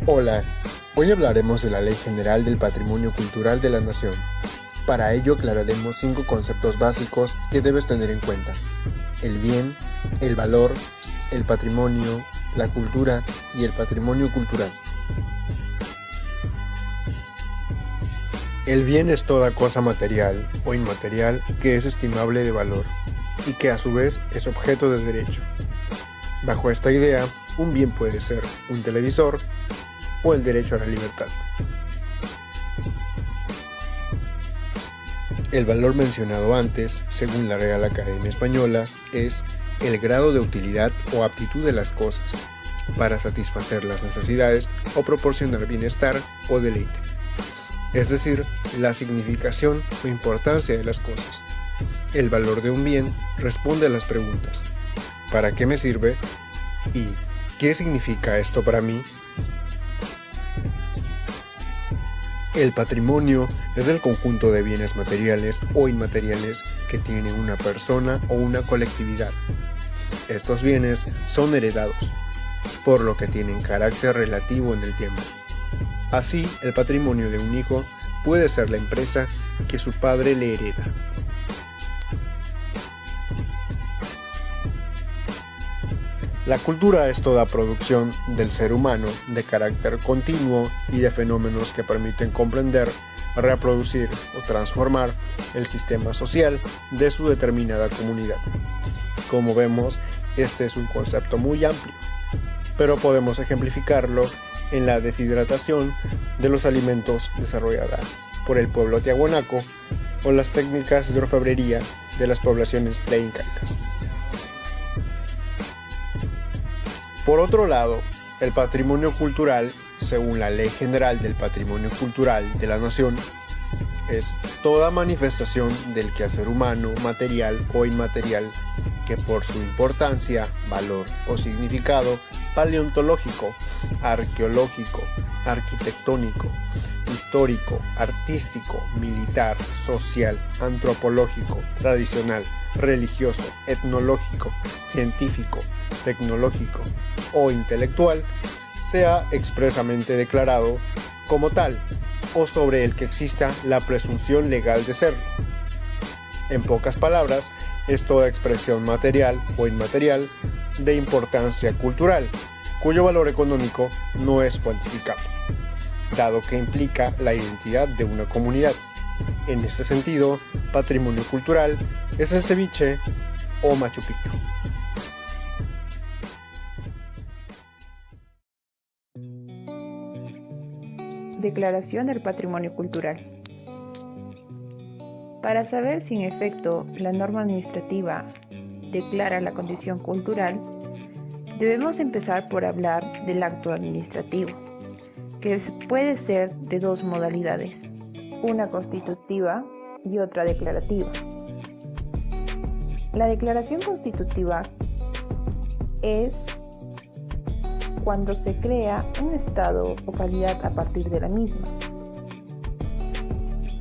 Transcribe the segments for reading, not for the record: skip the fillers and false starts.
Hola, hoy hablaremos de la Ley General del Patrimonio Cultural de la Nación. Para ello aclararemos 5 conceptos básicos que debes tener en cuenta: el bien, el valor, el patrimonio, la cultura y el patrimonio cultural. El bien es toda cosa material o inmaterial que es estimable de valor y que a su vez es objeto de derecho. Bajo esta idea, un bien puede ser un televisor o el derecho a la libertad. El valor mencionado antes, según la Real Academia Española, es el grado de utilidad o aptitud de las cosas para satisfacer las necesidades o proporcionar bienestar o deleite, es decir, la significación o importancia de las cosas. El valor de un bien responde a las preguntas: ¿para qué me sirve? ¿Y qué significa esto para mí? El patrimonio es el conjunto de bienes materiales o inmateriales que tiene una persona o una colectividad. Estos bienes son heredados, por lo que tienen carácter relativo en el tiempo. Así, el patrimonio de un hijo puede ser la empresa que su padre le hereda. La cultura es toda producción del ser humano de carácter continuo y de fenómenos que permiten comprender, reproducir o transformar el sistema social de su determinada comunidad. Como vemos, este es un concepto muy amplio, pero podemos ejemplificarlo en la deshidratación de los alimentos desarrollada por el pueblo tiahuanaco o las técnicas de orfebrería de las poblaciones preincaicas. Por otro lado, el patrimonio cultural, según la Ley General del Patrimonio Cultural de la Nación, es toda manifestación del quehacer humano, material o inmaterial, que por su importancia, valor o significado paleontológico, arqueológico, arquitectónico, histórico, artístico, militar, social, antropológico, tradicional, religioso, etnológico, científico, tecnológico o intelectual, sea expresamente declarado como tal o sobre el que exista la presunción legal de serlo. En pocas palabras, es toda expresión material o inmaterial de importancia cultural, cuyo valor económico no es cuantificable, dado que implica la identidad de una comunidad. En este sentido, patrimonio cultural es el ceviche o Machu Picchu. Declaración del Patrimonio Cultural. Para saber si en efecto la norma administrativa declara la condición cultural, debemos empezar por hablar del acto administrativo, que puede ser de 2 modalidades, una constitutiva y otra declarativa. La declaración constitutiva es cuando se crea un estado o calidad a partir de la misma,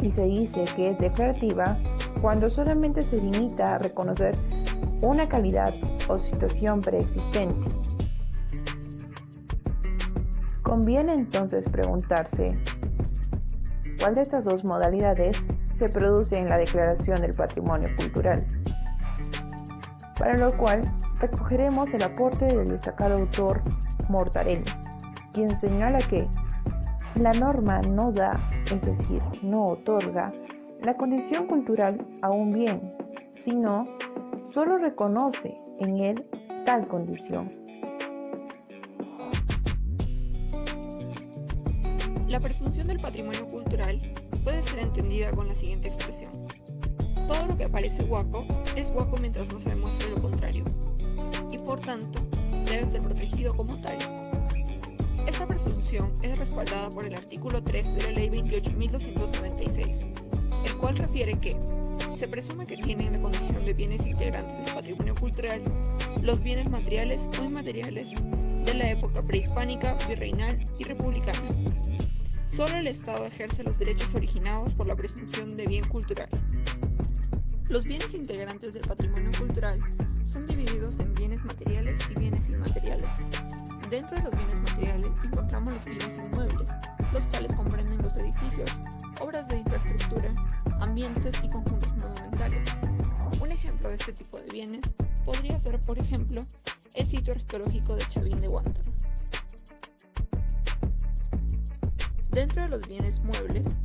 y se dice que es declarativa cuando solamente se limita a reconocer una calidad o situación preexistente. Conviene entonces preguntarse cuál de estas 2 modalidades se produce en la declaración del patrimonio cultural, para lo cual recogeremos el aporte del destacado autor Mortarelli, quien señala que la norma no da, es decir, no otorga la condición cultural a un bien, sino solo reconoce en él tal condición. La presunción del patrimonio cultural puede ser entendida con la siguiente expresión: todo lo que parece guaco es guaco mientras no se demuestre lo contrario, y por tanto debe ser protegido como tal. Esta presunción es respaldada por el artículo 3 de la Ley 28.296, el cual refiere que se presume que tienen la condición de bienes integrantes del patrimonio cultural los bienes materiales o inmateriales de la época prehispánica, virreinal y republicana. Solo el Estado ejerce los derechos originados por la presunción de bien cultural. Los bienes integrantes del patrimonio cultural son divididos en bienes materiales y bienes inmateriales. Dentro de los bienes materiales encontramos los bienes inmuebles, los cuales comprenden los edificios, obras de infraestructura, ambientes y conjuntos monumentales. Un ejemplo de este tipo de bienes podría ser, por ejemplo, el sitio arqueológico de Chavín de Huántaro. Dentro de los bienes muebles,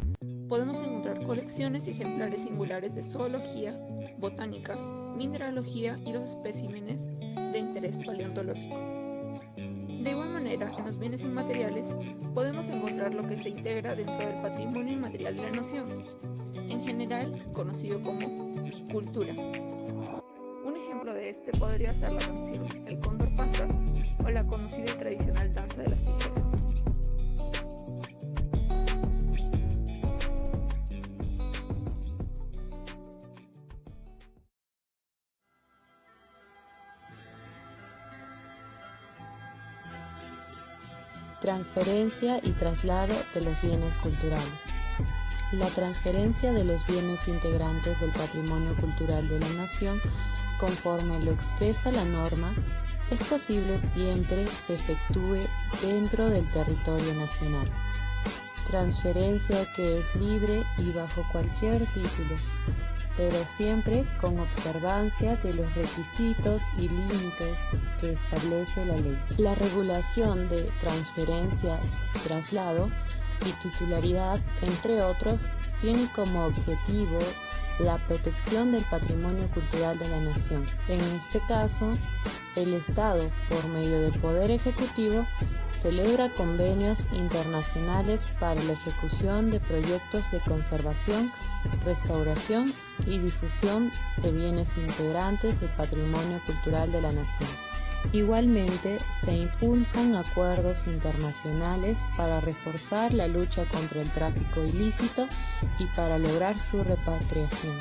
podemos encontrar colecciones y ejemplares singulares de zoología, botánica, mineralogía y los especímenes de interés paleontológico. De igual manera, en los bienes inmateriales podemos encontrar lo que se integra dentro del patrimonio inmaterial de la nación, en general conocido como cultura. Un ejemplo de este podría ser la canción El Cóndor pasa o la conocida y tradicional danza de las tijeras. Transferencia y traslado de los bienes culturales. La transferencia de los bienes integrantes del patrimonio cultural de la nación, conforme lo expresa la norma, es posible siempre se efectúe dentro del territorio nacional. Transferencia que es libre y bajo cualquier título, pero siempre con observancia de los requisitos y límites que establece la ley. La regulación de transferencia, traslado y titularidad, entre otros, tiene como objetivo la protección del patrimonio cultural de la nación. En este caso, el Estado, por medio del Poder Ejecutivo, celebra convenios internacionales para la ejecución de proyectos de conservación, restauración y difusión de bienes integrantes del patrimonio cultural de la nación. Igualmente, se impulsan acuerdos internacionales para reforzar la lucha contra el tráfico ilícito y para lograr su repatriación.